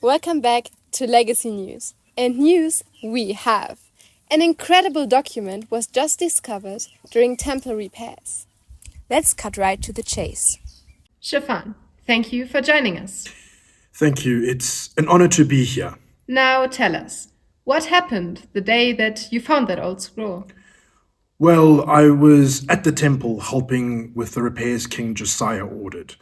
Welcome back to Legacy News. And news we have. An incredible document was just discovered during temple repairs. Let's cut right to the chase. Shaphan, thank you for joining us. Thank you. It's an honor to be here. Now tell us, what happened the day that you found that old scroll? Well, I was at the temple helping with the repairs King Josiah ordered.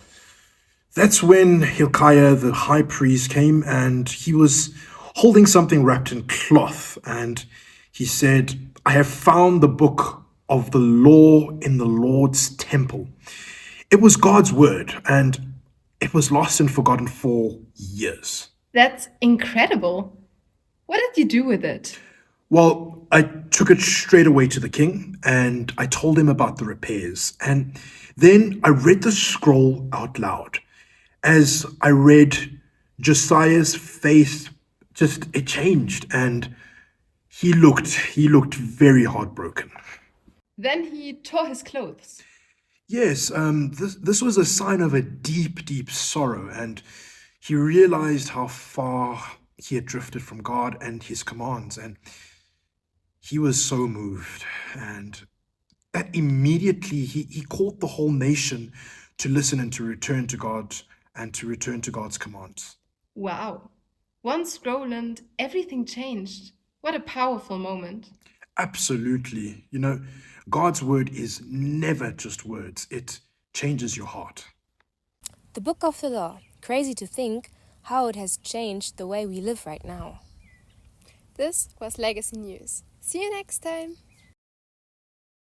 That's when Hilkiah, the high priest, came and he was holding something wrapped in cloth. And he said, I have found the book of the law in the Lord's temple. It was God's word, and it was lost and forgotten for years. That's incredible. What did you do with it? Well, I took it straight away to the king and I told him about the repairs. And then I read the scroll out loud. As I read, Josiah's face it changed and he looked very heartbroken. Then he tore his clothes. Yes, this was a sign of a deep, deep sorrow, and he realized how far he had drifted from God and his commands, and he was so moved. And that immediately he called the whole nation to listen and to return to God and to return to God's commands. Wow. One scroll and everything changed. What a powerful moment. Absolutely. God's word is never just words. It changes your heart. The Book of the Law. Crazy to think how it has changed the way we live right now. This was Legacy News. See you next time.